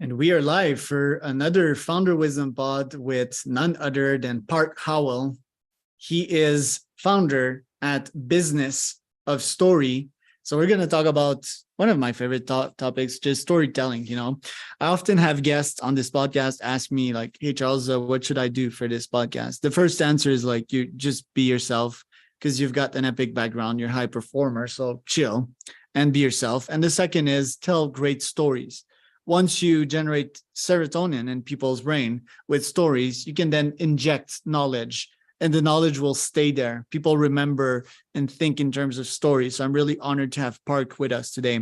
And we are live for another Founder Wisdom Pod with none other than Park Howell. He is founder at Business of Story. So we're going to talk about one of my favorite topics, just storytelling. I often have guests on this podcast ask me like, hey, Charles, what should I do for this podcast? The first answer is like, you just be yourself because you've got an epic background. You're a high performer. So chill and be yourself. And the second is tell great stories. Once you generate serotonin in people's brain with stories, you can then inject knowledge and the knowledge will stay there. People remember and think in terms of stories. So I'm really honored to have Park with us today.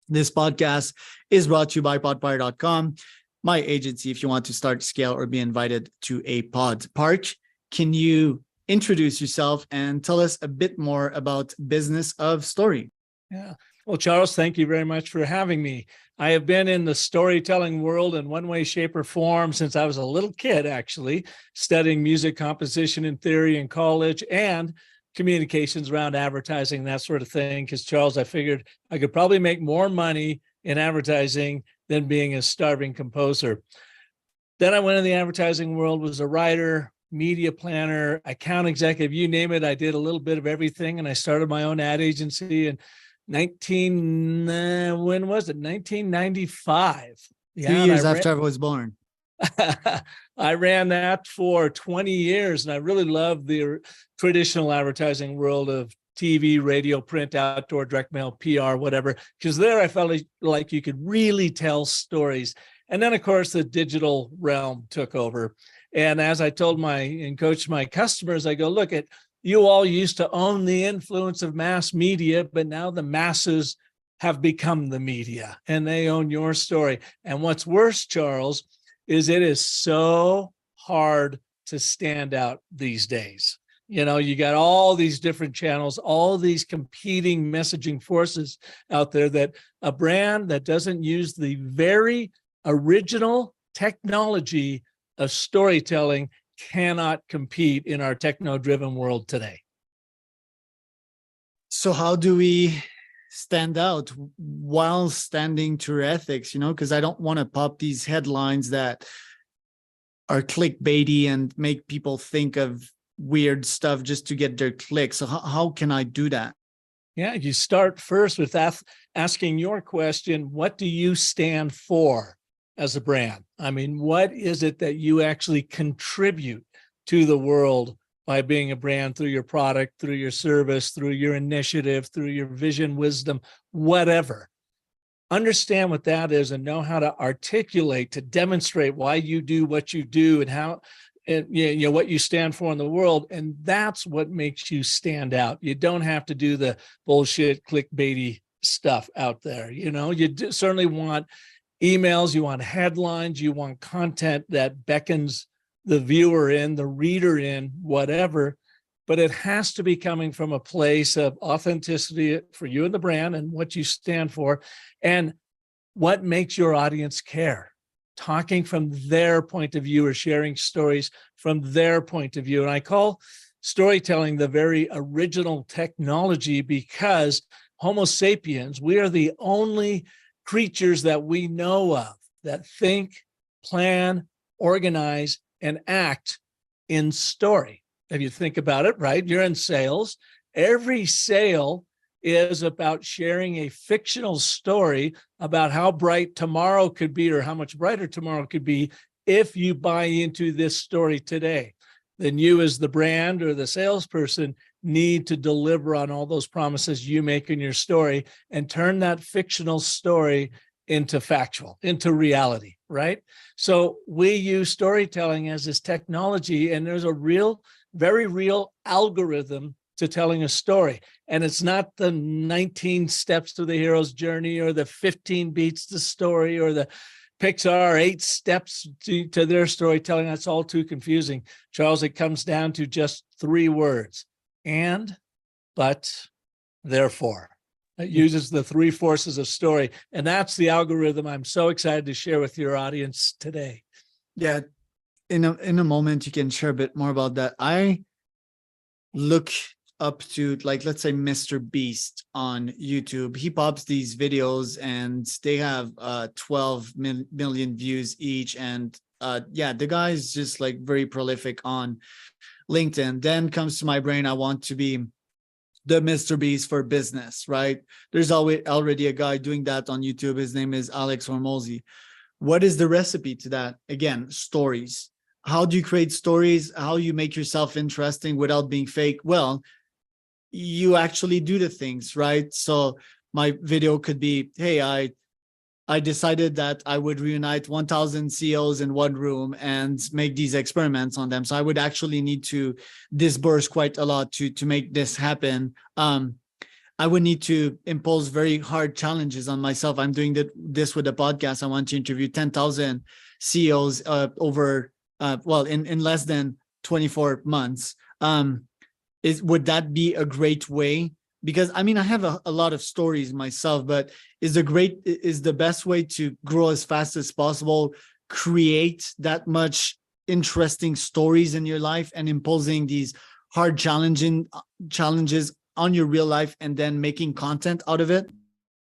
This podcast is brought to you by podpire.com, my agency, if you want to start, scale, or be invited to a pod. Park, can you introduce yourself and tell us a bit more about Business of Story? Yeah. Well, Charles, thank you very much for having me. I have been in the storytelling world in one way, shape, or form since I was a little kid, actually, studying music composition and theory in college and communications around advertising, that sort of thing. Because, Charles, I figured I could probably make more money in advertising than being a starving composer. Then I went in the advertising world, was a writer, media planner, account executive, you name it. I did a little bit of everything, and I started my own ad agency and 1995. 2 years after I was born. I ran that for 20 years, and I really loved the traditional advertising world of TV, radio, print, outdoor, direct mail, PR, whatever, because there I felt like you could really tell stories. And then, of course, the digital realm took over. And as I told and coached my customers, I go, look, you all used to own the influence of mass media, but now the masses have become the media and they own your story. And what's worse, Charles, is it is so hard to stand out these days. You got all these different channels, all these competing messaging forces out there that a brand that doesn't use the very original technology of storytelling cannot compete in our techno-driven world today. So how do we stand out while standing to ethics, because I don't want to pop these headlines that are clickbaity and make people think of weird stuff just to get their clicks. So how can I do that? Yeah, you start first with asking your question, what do you stand for as a brand? I mean, what is it that you actually contribute to the world by being a brand through your product, through your service, through your initiative, through your vision, wisdom, whatever? Understand what that is and know how to articulate, to demonstrate why you do what you do and how, what you stand for in the world. And that's what makes you stand out. You don't have to do the bullshit clickbaity stuff out there. You certainly want emails, you want headlines, you want content that beckons the viewer in, the reader in, whatever, but it has to be coming from a place of authenticity for you and the brand and what you stand for and what makes your audience care. Talking from their point of view or sharing stories from their point of view. And I call storytelling the very original technology because Homo sapiens, we are the only creatures that we know of that think, plan, organize, and act in story. If you think about it, right? You're in sales. Every sale is about sharing a fictional story about how bright tomorrow could be or how much brighter tomorrow could be if you buy into this story today. Then you as the brand or the salesperson need to deliver on all those promises you make in your story and turn that fictional story into factual, into reality, right? So we use storytelling as this technology, and there's a very real algorithm to telling a story. And it's not the 19 steps to the hero's journey or the 15 beats to story or the Pixar 8 steps to their storytelling. That's all too confusing. Charles, it comes down to just 3 words: and, but, therefore. It uses the 3 forces of story. And that's the algorithm I'm so excited to share with your audience today. Yeah. In a moment, you can share a bit more about that. I look up to, like, let's say Mr. Beast on YouTube. He pops these videos and they have 12 million views each. And yeah, the guy is just like very prolific on LinkedIn. Then comes to my brain, I want to be the Mr. Beast for business, right? There's already a guy doing that on YouTube. His name is Alex Hormozy. What is the recipe to that? Again, stories. How do you create stories? How you make yourself interesting without being fake? Well, you actually do the things, right? So my video could be, hey, I decided that I would reunite 1,000 CEOs in one room and make these experiments on them. So I would actually need to disburse quite a lot to make this happen. I would need to impose very hard challenges on myself. I'm doing this with a podcast. I want to interview 10,000 CEOs over, in less than 24 months. Would that be a great way? Because I mean, I have a lot of stories myself, but is the best way to grow as fast as possible, create that much interesting stories in your life and imposing these hard challenges on your real life and then making content out of it?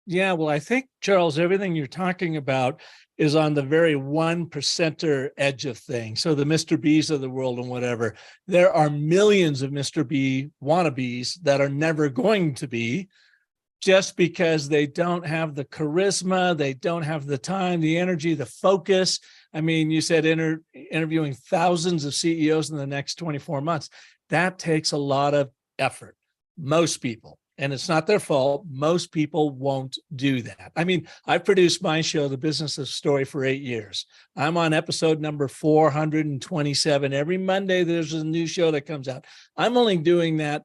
Yeah, well, I think, Charles, everything you're talking about is on the very 1%er edge of things. So the Mr. B's of the world and whatever. There are millions of Mr. B wannabes that are never going to be, just because they don't have the charisma, they don't have the time, the energy, the focus. I mean, you said interviewing thousands of CEOs in the next 24 months. That takes a lot of effort. Most people, and it's not their fault, most people won't do that. I mean, I've produced my show, The Business of Story, for 8 years. I'm on episode number 427. Every Monday, there's a new show that comes out. I'm only doing that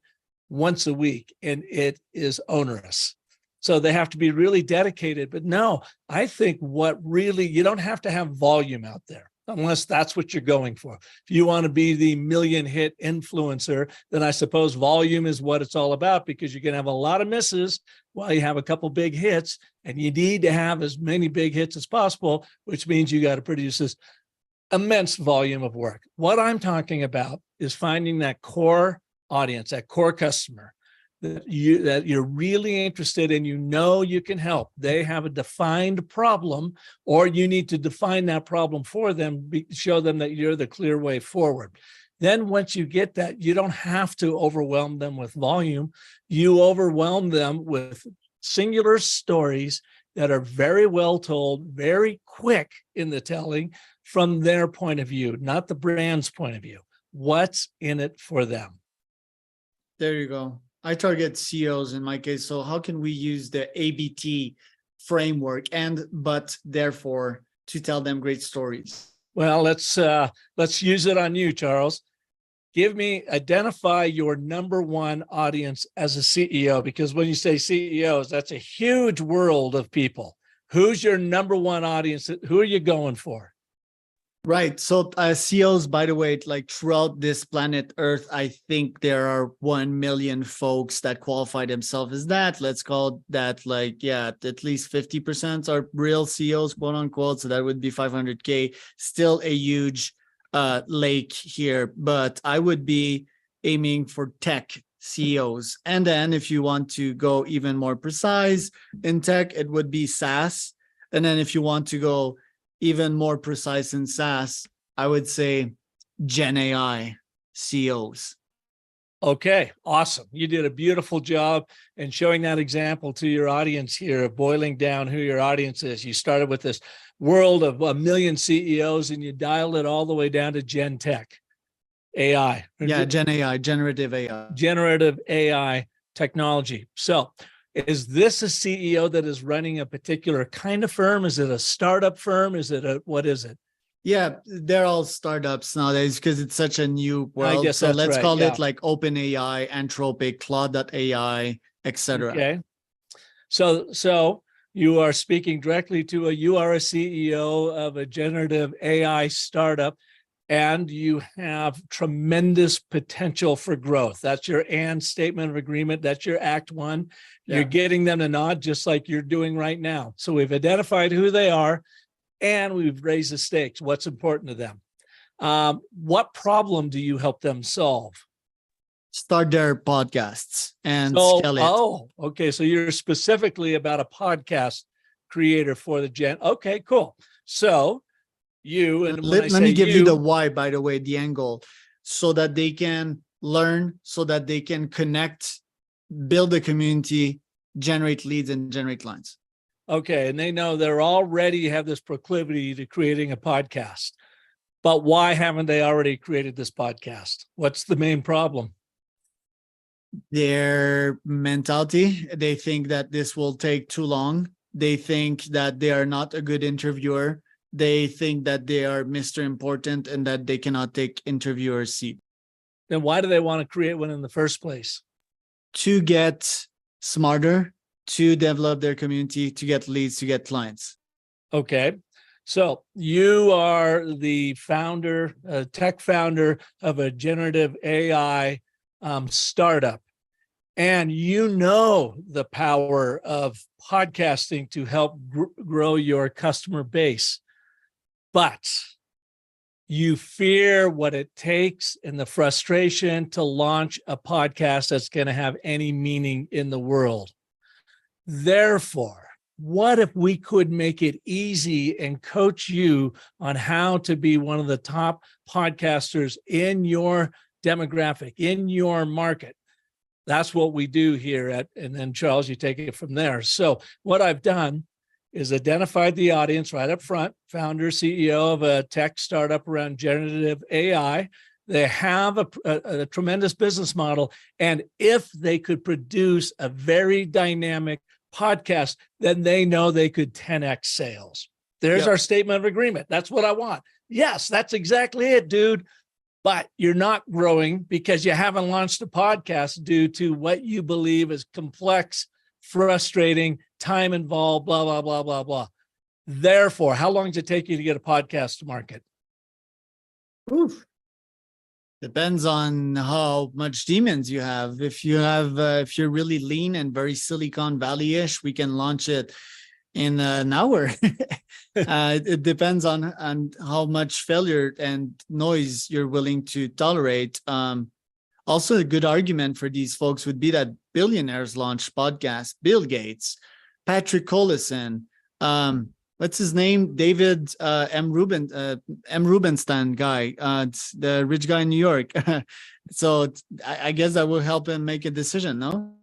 once a week, and it is onerous. So they have to be really dedicated. But no, I think you don't have to have volume out there, unless that's what you're going for. If you want to be the million hit influencer, then I suppose volume is what it's all about, because you're going to have a lot of misses while you have a couple big hits, and you need to have as many big hits as possible, which means you got to produce this immense volume of work. What I'm talking about is finding that core audience, that core customer that you're really interested in, you can help. They have a defined problem, or you need to define that problem for them, show them that you're the clear way forward. Then once you get that, you don't have to overwhelm them with volume. You overwhelm them with singular stories that are very well told, very quick in the telling, from their point of view, not the brand's point of view. What's in it for them? There you go. I target CEOs in my case. So how can we use the ABT framework but therefore to tell them great stories? Well, let's use it on you, Charles. Identify your number one audience as a CEO, because when you say CEOs, that's a huge world of people. Who's your number one audience? Who are you going for? Right. So CEOs, by the way, like throughout this planet Earth, I think there are 1 million folks that qualify themselves as that. Let's call that at least 50% are real CEOs, quote unquote. So that would be 500K. Still a huge lake here, but I would be aiming for tech CEOs. And then if you want to go even more precise in tech, it would be SaaS. And then if you want to go even more precise in SaaS, I would say Gen AI CEOs. Okay, awesome. You did a beautiful job in showing that example to your audience here, of boiling down who your audience is. You started with this world of 1 million CEOs, and you dialed it all the way down to Gen Tech, AI. Yeah, Gen AI, generative AI. Generative AI technology. So is this a CEO that is running a particular kind of firm? Is it a startup firm? What is it? Yeah, they're all startups nowadays because it's such a new world. I guess so that's let's right, call yeah. it like OpenAI, Anthropic, Claude.ai, etc. Okay. So you are speaking directly to you are a CEO of a generative AI startup, and you have tremendous potential for growth. That's your and statement of agreement. That's your act one. Yeah. You're getting them to nod just like you're doing right now. So we've identified who they are, and we've raised the stakes. What's important to them? What problem do you help them solve? start their podcasts and So, scale it. okay. So you're specifically about a podcast creator for the gen. Okay, cool. So you, and when I Let say me give you the you, why, by the way, the angle, so that they can learn, so that they can connect, build a community, generate leads, and generate clients. okay, and they know they're already have this proclivity to creating a podcast. But why haven't they already created this podcast? What's the main problem? Their mentality, they think that this will take too long. They think that they are not a good interviewer. They think that they are Mr. Important and that they cannot take interviewer seat. Then why do they want to create one in the first place? To get smarter, to develop their community, to get leads, to get clients. Okay. So you are the founder, tech founder of a generative AI startup, and you know the power of podcasting to help grow your customer base, but you fear what it takes and the frustration to launch a podcast that's going to have any meaning in the world. Therefore, what if we could make it easy and coach you on how to be one of the top podcasters in your demographic, in your market? That's what we do here and then Charles, you take it from there. So what I've done is identified the audience right up front, founder, CEO of a tech startup around generative AI. They have a tremendous business model. And if they could produce a very dynamic podcast, then they know they could 10x sales. There's our statement of agreement. That's what I want. Yes, that's exactly it, dude. But you're not growing because you haven't launched a podcast due to what you believe is complex, frustrating, time involved, blah, blah, blah, blah, blah. Therefore, how long does it take you to get a podcast to market? Oof. Depends on how much demons you have. If if you're really lean and very Silicon Valley-ish, we can launch it in an hour. It depends on how much failure and noise you're willing to tolerate. Also, a good argument for these folks would be that billionaires launch podcasts. Bill Gates, Patrick Collison, what's his name? David M. Rubenstein guy, it's the rich guy in New York. So I guess that will help him make a decision, no?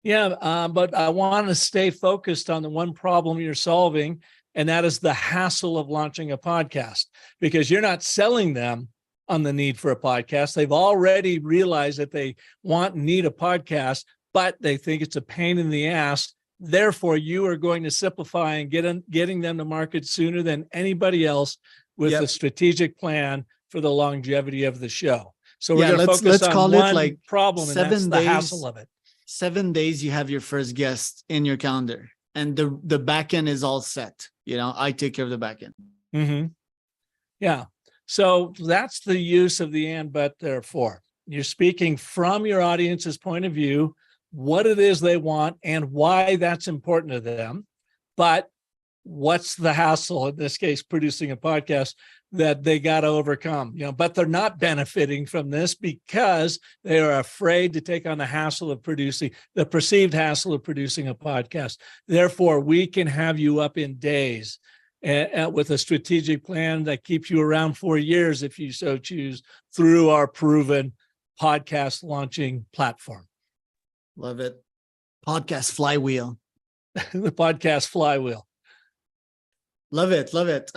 Yeah, but I want to stay focused on the one problem you're solving, and that is the hassle of launching a podcast, because you're not selling them on the need for a podcast. They've already realized that they want and need a podcast, but they think it's a pain in the ass. Therefore, you are going to simplify and getting them to market sooner than anybody else with a strategic plan for the longevity of the show. So we're going to focus on one problem, and that's the hassle of it. 7 days, you have your first guest in your calendar, and the back end is all set. I take care of the back end. Mm-hmm. Yeah. So that's the use of the and, but, therefore. You're speaking from your audience's point of view, what it is they want and why that's important to them. But what's the hassle, in this case, producing a podcast, that they got to overcome, but they're not benefiting from this because they are afraid to take on the perceived hassle of producing a podcast. Therefore, we can have you up in days with a strategic plan that keeps you around for years, if you so choose, through our proven podcast launching platform. Love it. Podcast flywheel. The podcast flywheel. Love it. Love it.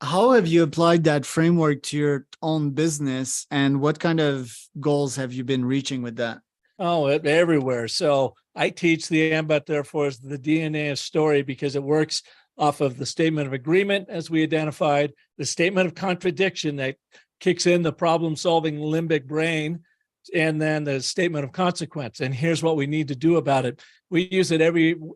How have you applied that framework to your own business, and what kind of goals have you been reaching with that? Oh, everywhere. So I teach the and, but, therefore is the DNA of story, because it works off of the statement of agreement, as we identified, the statement of contradiction that kicks in the problem-solving limbic brain, and then the statement of consequence. And here's what we need to do about it. We use it everywhere,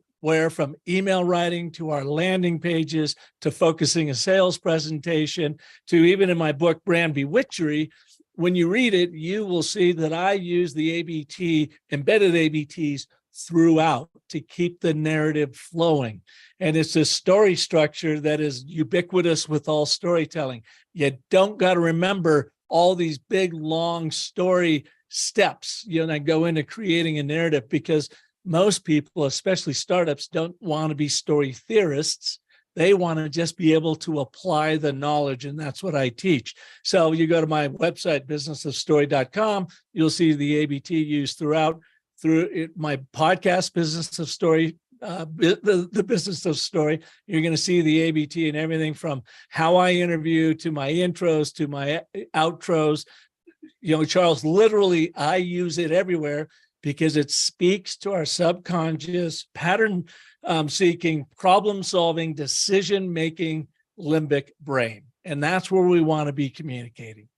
from email writing to our landing pages to focusing a sales presentation to even in my book, Brand Bewitchery. When you read it, you will see that I use the ABT, embedded ABTs, throughout to keep the narrative flowing. And it's a story structure that is ubiquitous with all storytelling. You don't got to remember all these big, long story steps, that go into creating a narrative, because most people, especially startups, don't want to be story theorists. They want to just be able to apply the knowledge, and that's what I teach. So you go to my website, businessofstory.com, you'll see the ABT used throughout, my podcast, Business of Story, the Business of Story. You're going to see the ABT and everything from how I interview to my intros to my outros. Charles, literally, I use it everywhere because it speaks to our subconscious pattern seeking, problem solving, decision making limbic brain. And that's where we want to be communicating.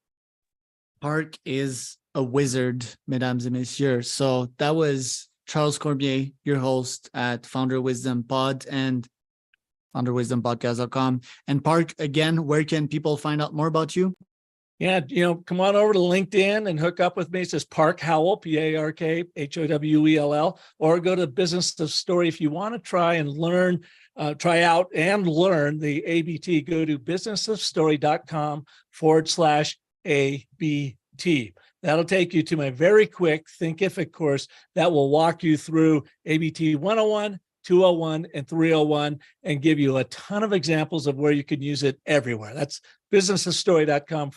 Park is a wizard, mesdames et messieurs. So that was Charles Cormier, your host at Founder Wisdom Pod and founderwisdompodcast.com. And Park, again, where can people find out more about you? Yeah, come on over to LinkedIn and hook up with me. It says Park Howell, ParkHowell, or go to Business of Story. If you want to try and learn, try out and learn the ABT, go to businessofstory.com/ABT. That'll take you to my very quick Thinkific course that will walk you through ABT 101, 201, and 301 and give you a ton of examples of where you can use it everywhere. That's businessofstory.com/